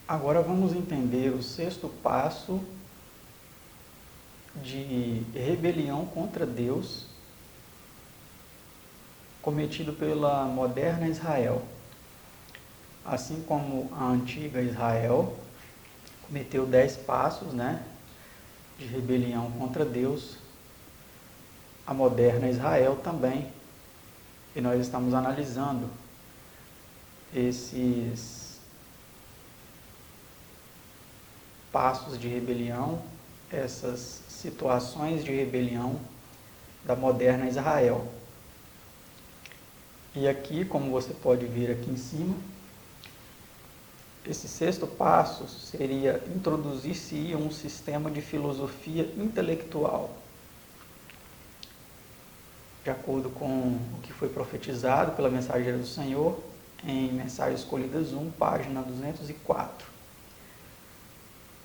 Agora vamos entender o sexto passo de rebelião contra Deus cometido pela moderna Israel. Assim como a antiga Israel cometeu 10 passos, de rebelião contra Deus, a moderna Israel também. E nós estamos analisando esses passos de rebelião, essas situações de rebelião da moderna Israel. E aqui, como você pode ver aqui em cima, esse sexto passo seria introduzir-se um sistema de filosofia intelectual, de acordo com o que foi profetizado pela mensageira do Senhor em Mensagens Escolhidas 1, página 204.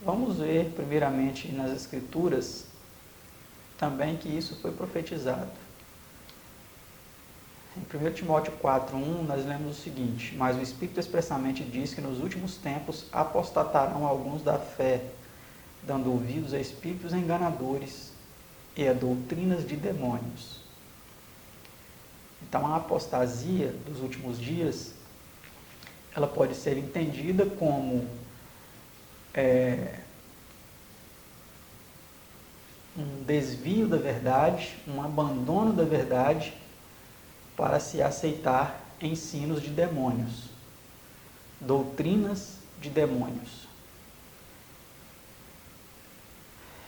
Vamos ver primeiramente nas Escrituras também que isso foi profetizado. Em 1 Timóteo 4,1 nós lemos o seguinte: mas o Espírito expressamente diz que nos últimos tempos apostatarão alguns da fé, dando ouvidos a espíritos enganadores e a doutrinas de demônios. Então a apostasia dos últimos dias, ela pode ser entendida como um desvio da verdade, um abandono da verdade, para se aceitar ensinos de demônios, doutrinas de demônios.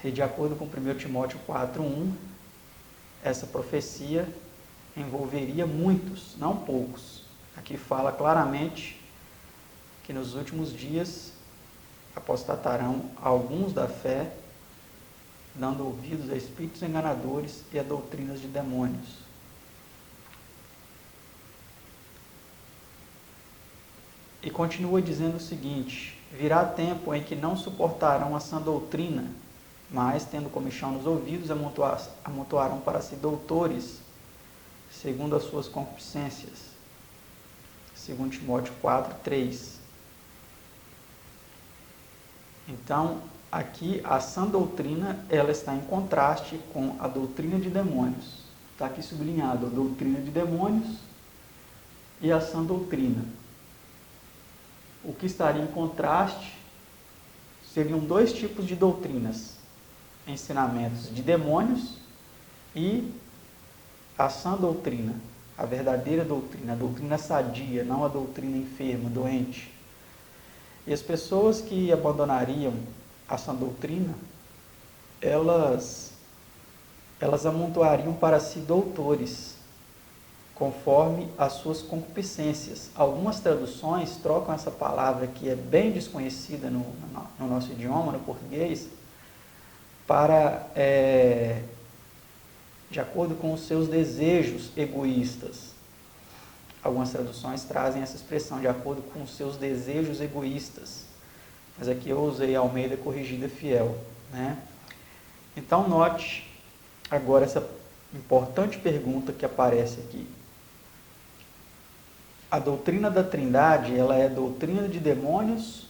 E de acordo com 1 Timóteo 4,1, essa profecia envolveria muitos, não poucos. Aqui fala claramente que nos últimos dias apostatarão alguns da fé, dando ouvidos a espíritos enganadores e a doutrinas de demônios. E continua dizendo o seguinte: virá tempo em que não suportarão a sã doutrina, mas, tendo comichão nos ouvidos, amontoarão para si doutores, segundo as suas concupiscências. 2 Timóteo 4:3. Então, aqui a sã doutrina, ela está em contraste com a doutrina de demônios. Está aqui sublinhado a doutrina de demônios e a sã doutrina. O que estaria em contraste seriam dois tipos de doutrinas: ensinamentos de demônios e a sã doutrina, a verdadeira doutrina, a doutrina sadia, não a doutrina enferma, doente. E as pessoas que abandonariam a sã doutrina, elas amontoariam para si doutores, conforme as suas concupiscências. Algumas traduções trocam essa palavra, que é bem desconhecida no nosso idioma, no português, para, de acordo com os seus desejos egoístas. Algumas traduções trazem essa expressão, de acordo com os seus desejos egoístas. Mas aqui eu usei a Almeida Corrigida Fiel. Então, note agora essa importante pergunta que aparece aqui. A doutrina da Trindade, ela é doutrina de demônios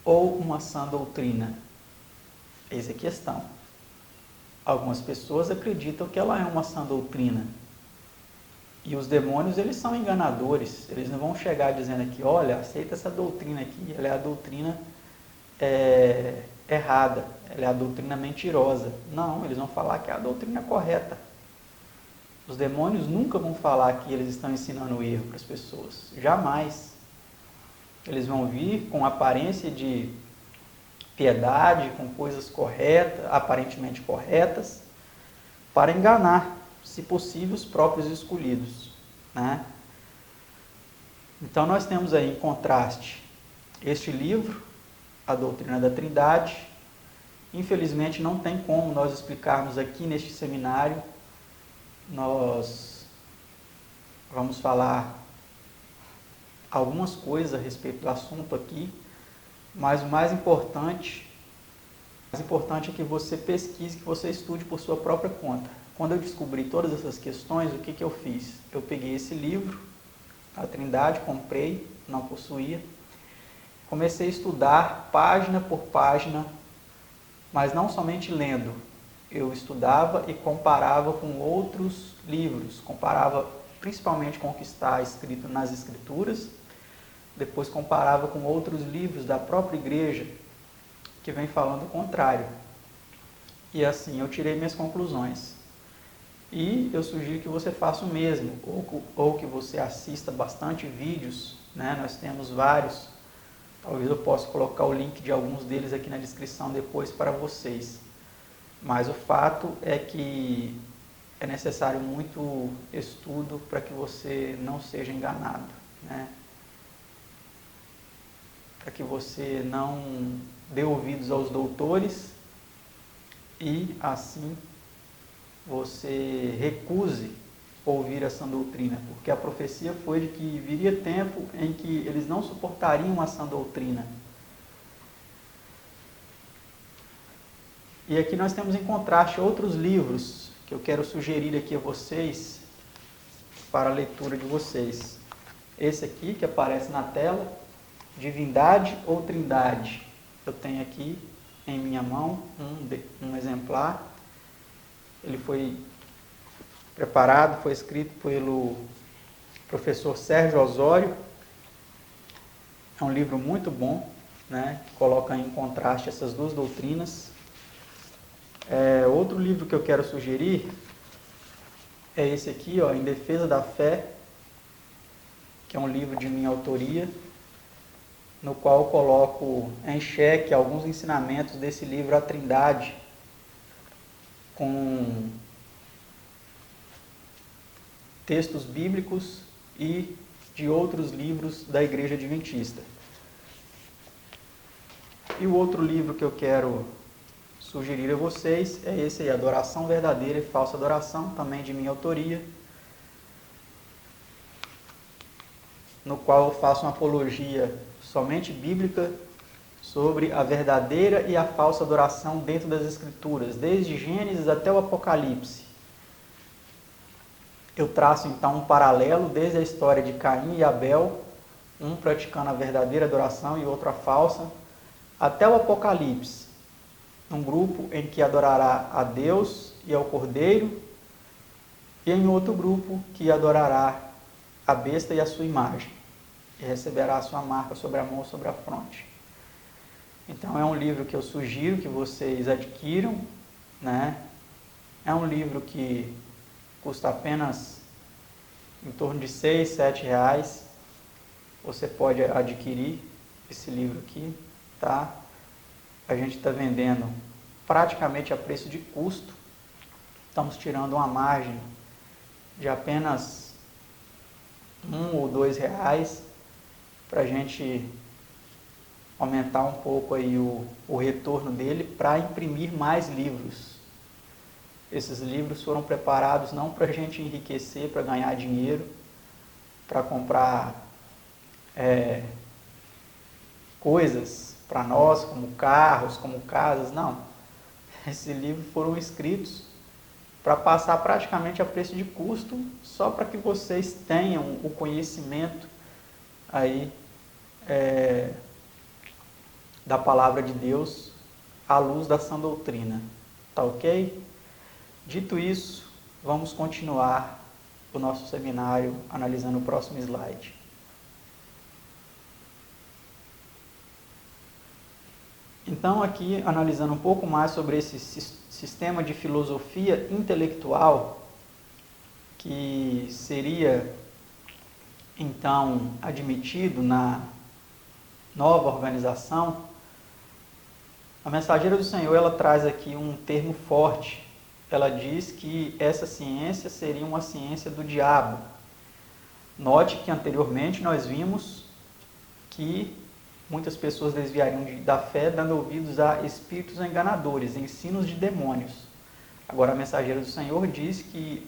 ou uma sã doutrina? Eis a questão. Algumas pessoas acreditam que ela é uma sã doutrina. E os demônios, eles são enganadores. Eles não vão chegar dizendo aqui: olha, aceita essa doutrina aqui, ela é a doutrina errada, ela é a doutrina mentirosa. Não, eles vão falar que é a doutrina correta. Os demônios nunca vão falar que eles estão ensinando erro para as pessoas. Jamais. Eles vão vir com aparência de piedade, com coisas corretas, aparentemente corretas, para enganar, se possível, os próprios escolhidos. Então nós temos aí em contraste este livro, A Doutrina da Trindade. Infelizmente não tem como nós explicarmos aqui neste seminário. Nós vamos falar algumas coisas a respeito do assunto aqui, mas o mais importante é que você pesquise, que você estude por sua própria conta. Quando eu descobri todas essas questões, o que eu fiz? Eu peguei esse livro, A Trindade, comprei, não possuía, comecei a estudar página por página, mas não somente lendo. Eu estudava e comparava com outros livros, comparava principalmente com o que está escrito nas Escrituras, depois comparava com outros livros da própria igreja, que vem falando o contrário. E assim eu tirei minhas conclusões. E eu sugiro que você faça o mesmo, ou que você assista bastante vídeos, né? Nós temos vários, talvez eu possa colocar o link de alguns deles aqui na descrição depois para vocês. Mas o fato é que é necessário muito estudo para que você não seja enganado, né? Para que você não dê ouvidos aos doutores e assim você recuse ouvir essa doutrina, porque a profecia foi de que viria tempo em que eles não suportariam essa doutrina. E aqui nós temos em contraste outros livros que eu quero sugerir aqui a vocês para a leitura de vocês. Esse aqui que aparece na tela, Divindade ou Trindade. Eu tenho aqui em minha mão um exemplar. Ele foi preparado, foi escrito pelo professor Sérgio Osório. É um livro muito bom, né, que coloca em contraste essas duas doutrinas. Outro livro que eu quero sugerir é esse aqui, Em Defesa da Fé, que é um livro de minha autoria, no qual eu coloco em xeque alguns ensinamentos desse livro, A Trindade, com textos bíblicos e de outros livros da Igreja Adventista. E o outro livro que eu quero sugerir a vocês é esse aí, Adoração Verdadeira e Falsa Adoração, também de minha autoria, no qual eu faço uma apologia somente bíblica sobre a verdadeira e a falsa adoração dentro das Escrituras, desde Gênesis até o Apocalipse. Eu traço então um paralelo desde a história de Caim e Abel, um praticando a verdadeira adoração e outro a falsa, até o Apocalipse, um grupo em que adorará a Deus e ao Cordeiro, e em outro grupo que adorará a besta e a sua imagem, e receberá a sua marca sobre a mão ou sobre a fronte. Então é um livro que eu sugiro que vocês adquiram, né? É um livro que custa apenas em torno de R$ 6, R$ 7. Você pode adquirir esse livro aqui, tá? A gente está vendendo praticamente a preço de custo. Estamos tirando uma margem de apenas R$ 1 ou R$ 2 para a gente aumentar um pouco aí o retorno dele para imprimir mais livros. Esses livros foram preparados não para a gente enriquecer, para ganhar dinheiro, para comprar coisas para nós, como carros, como casas, não. Esses livros foram escritos para passar praticamente a preço de custo, só para que vocês tenham o conhecimento aí da palavra de Deus à luz da sã doutrina. Tá ok? Dito isso, vamos continuar o nosso seminário analisando o próximo slide. Então, aqui, analisando um pouco mais sobre esse sistema de filosofia intelectual, que seria, então, admitido na nova organização, a Mensageira do Senhor, ela traz aqui um termo forte. Ela diz que essa ciência seria uma ciência do diabo. Note que anteriormente nós vimos que muitas pessoas desviariam da fé, dando ouvidos a espíritos enganadores, ensinos de demônios. Agora a Mensageira do Senhor diz que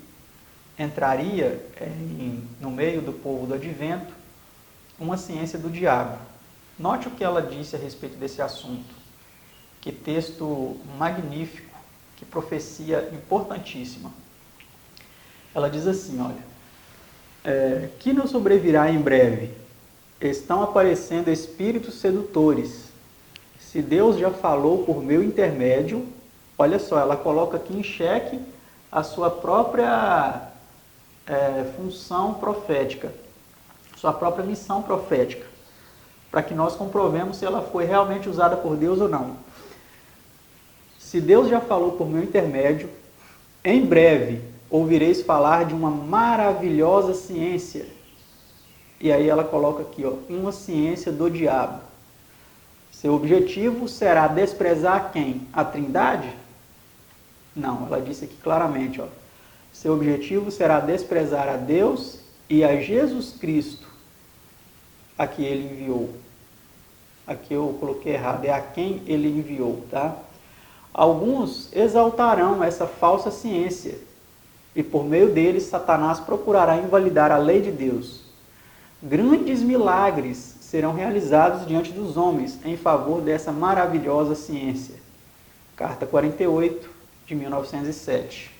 entraria no meio do povo do advento uma ciência do diabo. Note o que ela disse a respeito desse assunto. Que texto magnífico, que profecia importantíssima. Ela diz assim, olha, que nos sobrevirá em breve, estão aparecendo espíritos sedutores. Se Deus já falou por meu intermédio, olha só, ela coloca aqui em xeque a sua própria função profética, sua própria missão profética, para que nós comprovemos se ela foi realmente usada por Deus ou não. Se Deus já falou por meu intermédio, em breve ouvireis falar de uma maravilhosa ciência. E aí ela coloca aqui, ó, uma ciência do diabo. Seu objetivo será desprezar quem? A Trindade? Não, ela disse aqui claramente, ó, seu objetivo será desprezar a Deus e a Jesus Cristo, a que ele enviou. Aqui eu coloquei errado, é a quem ele enviou, tá? Alguns exaltarão essa falsa ciência e por meio deles Satanás procurará invalidar a lei de Deus. Grandes milagres serão realizados diante dos homens em favor dessa maravilhosa ciência. Carta 48, de 1907.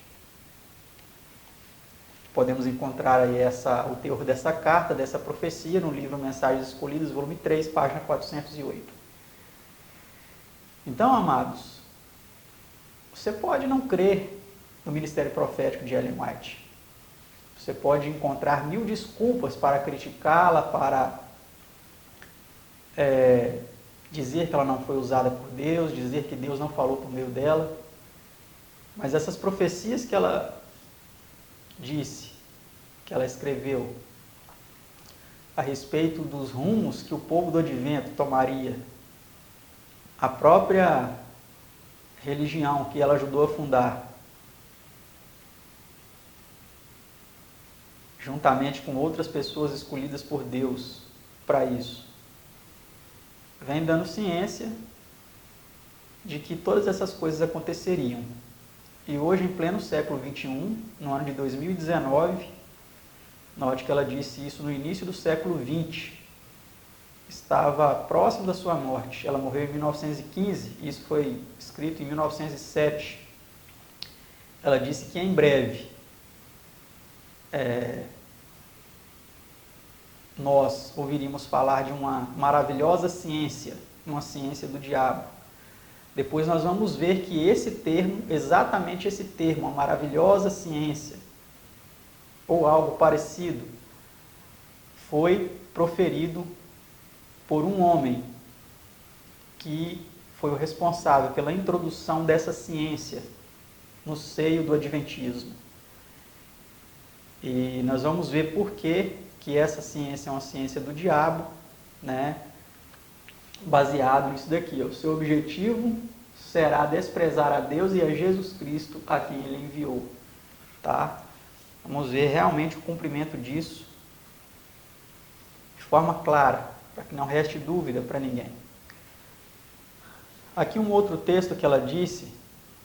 Podemos encontrar aí o teor dessa carta, dessa profecia, no livro Mensagens Escolhidas, volume 3, página 408. Então, amados, você pode não crer no ministério profético de Ellen White. Você pode encontrar 1000 desculpas para criticá-la, para dizer que ela não foi usada por Deus, dizer que Deus não falou por meio dela. Mas essas profecias que ela disse, que ela escreveu, a respeito dos rumos que o povo do Advento tomaria, a própria religião que ela ajudou a fundar, juntamente com outras pessoas escolhidas por Deus para isso, vem dando ciência de que todas essas coisas aconteceriam. E hoje, em pleno século XXI, no ano de 2019, note que ela disse isso no início do século XX, estava próximo da sua morte. Ela morreu em 1915, isso foi escrito em 1907. Ela disse que em breve nós ouviríamos falar de uma maravilhosa ciência, uma ciência do diabo. Depois nós vamos ver que esse termo, exatamente esse termo, a maravilhosa ciência, ou algo parecido, foi proferido por um homem que foi o responsável pela introdução dessa ciência no seio do Adventismo. E nós vamos ver por que essa ciência é uma ciência do diabo, né? Baseado nisso daqui. O seu objetivo será desprezar a Deus e a Jesus Cristo, a quem ele enviou. Tá? Vamos ver realmente o cumprimento disso de forma clara, para que não reste dúvida para ninguém. Aqui um outro texto que ela disse,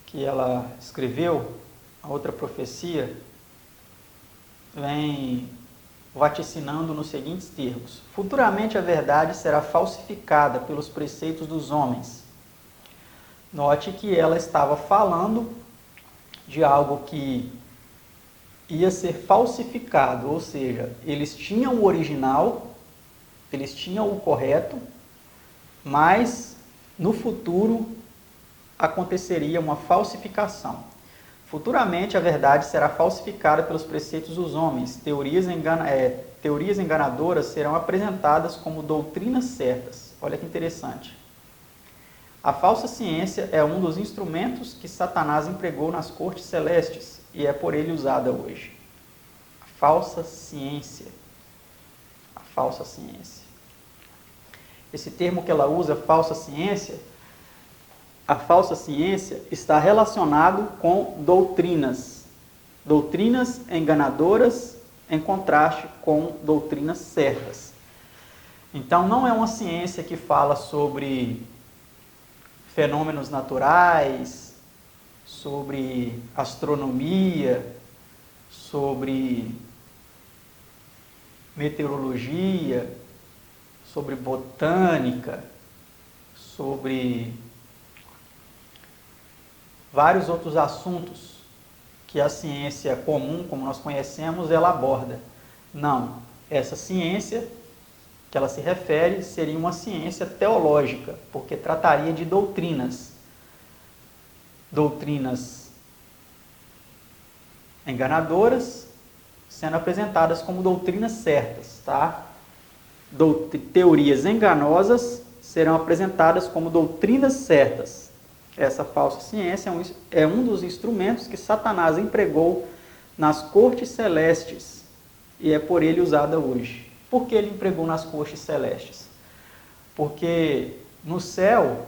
que ela escreveu, a outra profecia, vem vaticinando nos seguintes termos: futuramente a verdade será falsificada pelos preceitos dos homens. Note que ela estava falando de algo que ia ser falsificado, ou seja, eles tinham o original, eles tinham o correto, mas no futuro aconteceria uma falsificação. Futuramente a verdade será falsificada pelos preceitos dos homens. Teorias enganadoras serão apresentadas como doutrinas certas. Olha que interessante. A falsa ciência é um dos instrumentos que Satanás empregou nas cortes celestes e é por ele usada hoje. A falsa ciência. A falsa ciência. Esse termo que ela usa, falsa ciência, a falsa ciência está relacionado com doutrinas. Doutrinas enganadoras em contraste com doutrinas certas. Então não é uma ciência que fala sobre fenômenos naturais, sobre astronomia, sobre meteorologia, sobre botânica, sobre vários outros assuntos que a ciência comum, como nós conhecemos, ela aborda. Não, essa ciência que ela se refere seria uma ciência teológica, porque trataria de doutrinas enganadoras, sendo apresentadas como doutrinas certas, tá? Teorias enganosas serão apresentadas como doutrinas certas. Essa falsa ciência é um dos instrumentos que Satanás empregou nas cortes celestes e é por ele usada hoje. Por que ele empregou nas cortes celestes? Porque no céu,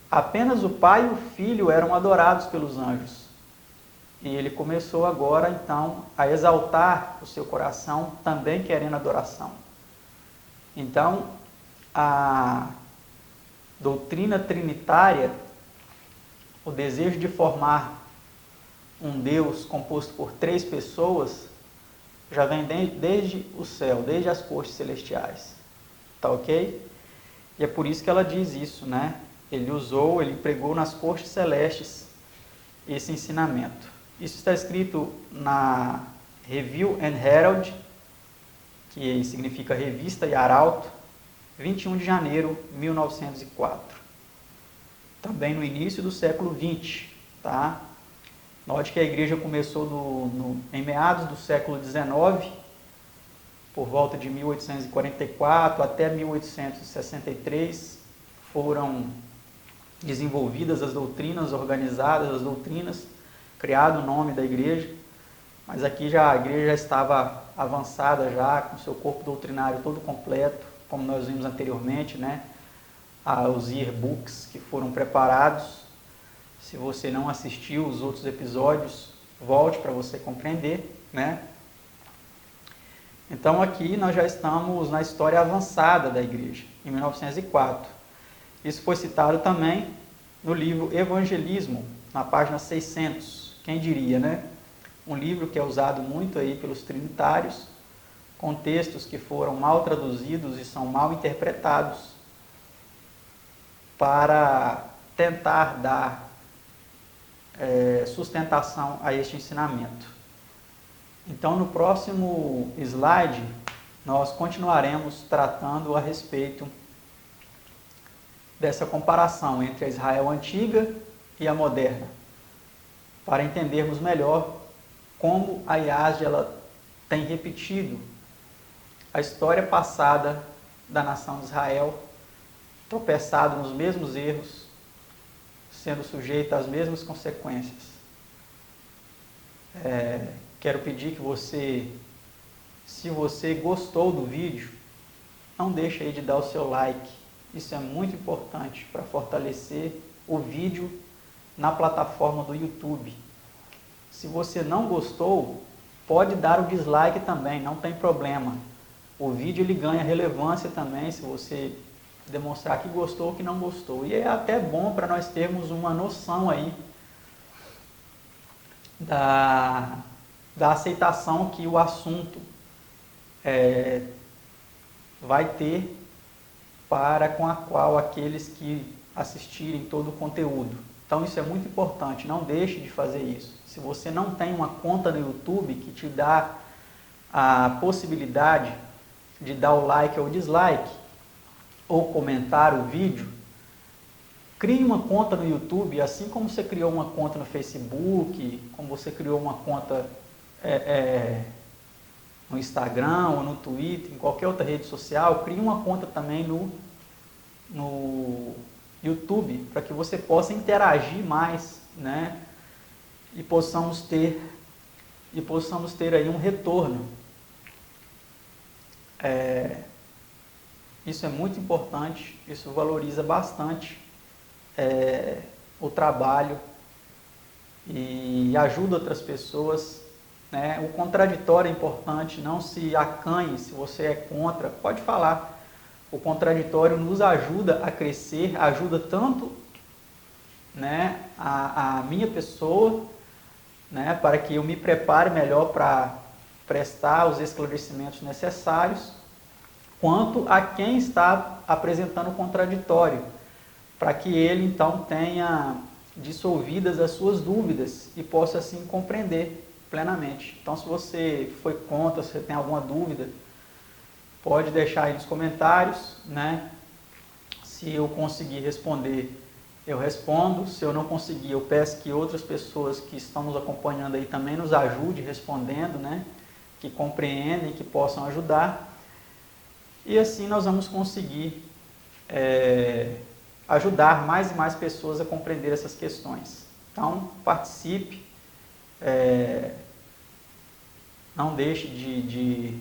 apenas o Pai e o Filho eram adorados pelos anjos. E ele começou agora, então, a exaltar o seu coração, também querendo adoração. Então, a doutrina trinitária, o desejo de formar um Deus composto por 3 pessoas, já vem desde o céu, desde as cortes celestiais. Tá ok? E é por isso que ela diz isso, né? Ele empregou nas cortes celestes esse ensinamento. Isso está escrito na Review and Herald, que significa Revista e Arauto, 21 de janeiro de 1904. Também no início do século XX, tá? Note que a igreja começou em meados do século XIX, por volta de 1844 até 1863, foram desenvolvidas as doutrinas, organizadas as doutrinas, criado o nome da igreja, mas aqui a igreja já estava avançada já, com seu corpo doutrinário todo completo, como nós vimos anteriormente, né? Os yearbooks que foram preparados. Se você não assistiu os outros episódios, volte para você compreender, né? Então aqui nós já estamos na história avançada da igreja, em 1904. Isso foi citado também no livro Evangelismo, na página 600. Quem diria, né? Um livro que é usado muito aí pelos trinitários, com textos que foram mal traduzidos e são mal interpretados para tentar dar sustentação a este ensinamento. Então, no próximo slide, nós continuaremos tratando a respeito dessa comparação entre a Israel antiga e a moderna, para entendermos melhor como a IASD ela tem repetido a história passada da nação de Israel, tropeçado nos mesmos erros, sendo sujeita às mesmas consequências. Quero pedir que você, se você gostou do vídeo, não deixe aí de dar o seu like. Isso é muito importante para fortalecer o vídeo na plataforma do YouTube. Se você não gostou, pode dar o dislike também, não tem problema. O vídeo ele ganha relevância também se você demonstrar que gostou ou que não gostou. E é até bom para nós termos uma noção aí da aceitação que o assunto vai ter para com a qual aqueles que assistirem todo o conteúdo. Então isso é muito importante, não deixe de fazer isso. Se você não tem uma conta no YouTube que te dá a possibilidade de dar o like ou dislike, ou comentar o vídeo, crie uma conta no YouTube, assim como você criou uma conta no Facebook, como você criou uma conta no Instagram ou no Twitter, em qualquer outra rede social, crie uma conta também no YouTube, para que você possa interagir mais, né? E possamos ter aí um retorno. Isso é muito importante, isso valoriza bastante o trabalho e ajuda outras pessoas, né? O contraditório é importante, não se acanhe se você é contra, pode falar. O contraditório nos ajuda a crescer, ajuda tanto, né, a minha pessoa, né, para que eu me prepare melhor para prestar os esclarecimentos necessários, quanto a quem está apresentando o contraditório, para que ele então tenha dissolvidas as suas dúvidas e possa assim compreender plenamente. Então, se você foi contra, se você tem alguma dúvida, pode deixar aí nos comentários, né? Se eu conseguir responder, eu respondo. Se eu não conseguir, eu peço que outras pessoas que estão nos acompanhando aí também nos ajudem respondendo, né? Que compreendem, que possam ajudar. E assim nós vamos conseguir ajudar mais e mais pessoas a compreender essas questões. Então, participe, não deixe de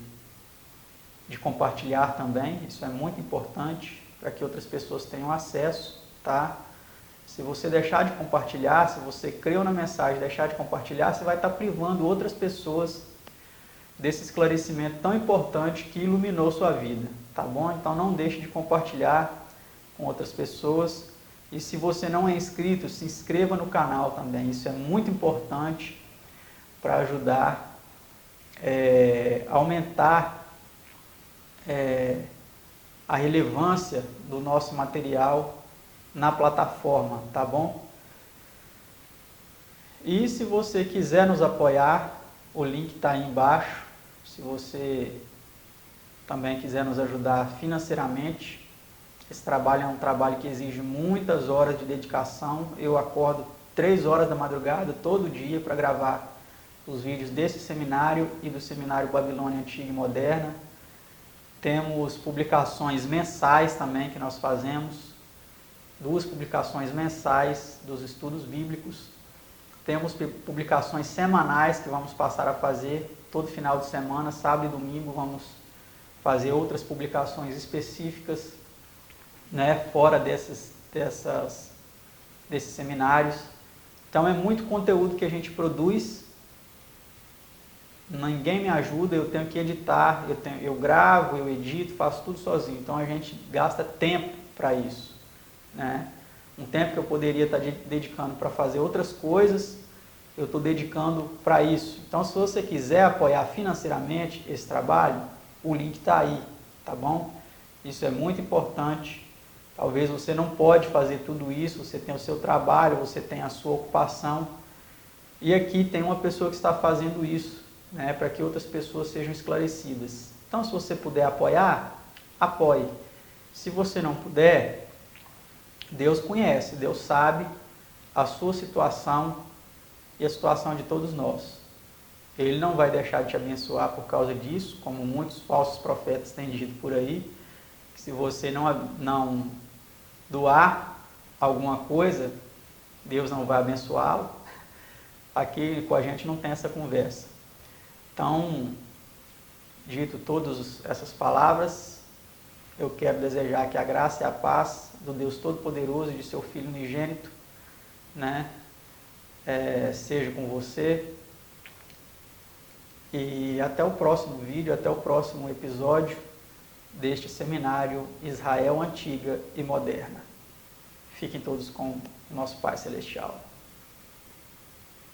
compartilhar também, isso é muito importante para que outras pessoas tenham acesso, tá? Se você deixar de compartilhar, se você creu na mensagem e deixar de compartilhar, você vai estar privando outras pessoas desse esclarecimento tão importante que iluminou sua vida, tá bom? Então não deixe de compartilhar com outras pessoas. E se você não é inscrito, se inscreva no canal também, isso é muito importante para ajudar a aumentar a relevância do nosso material na plataforma, tá bom? E se você quiser nos apoiar, o link está aí embaixo. Se você também quiser nos ajudar financeiramente, esse trabalho é um trabalho que exige muitas horas de dedicação. Eu acordo 3 horas da madrugada todo dia para gravar os vídeos desse seminário e do seminário Babilônia Antiga e Moderna. Temos publicações mensais também que nós fazemos, 2 publicações mensais dos estudos bíblicos. Temos publicações semanais que vamos passar a fazer todo final de semana, sábado e domingo vamos fazer outras publicações específicas, né, fora desses seminários. Então é muito conteúdo que a gente produz, ninguém me ajuda, eu tenho que editar, eu gravo, eu edito, faço tudo sozinho. Então a gente gasta tempo para isso, né? Um tempo que eu poderia estar dedicando para fazer outras coisas, eu estou dedicando para isso. Então, se você quiser apoiar financeiramente esse trabalho, o link está aí, tá bom? Isso é muito importante. Talvez você não pode fazer tudo isso, você tem o seu trabalho, você tem a sua ocupação. E aqui tem uma pessoa que está fazendo isso, né, para que outras pessoas sejam esclarecidas. Então, se você puder apoiar, apoie. Se você não puder, Deus conhece, Deus sabe a sua situação e a situação de todos nós. Ele não vai deixar de te abençoar por causa disso, como muitos falsos profetas têm dito por aí, que se você não doar alguma coisa, Deus não vai abençoá-lo. Aqui com a gente não tem essa conversa. Então, dito todas essas palavras, eu quero desejar que a graça e a paz do Deus Todo-Poderoso e de seu Filho unigênito, né, seja com você. E até o próximo vídeo, até o próximo episódio deste seminário Israel Antiga e Moderna. Fiquem todos com o nosso Pai Celestial.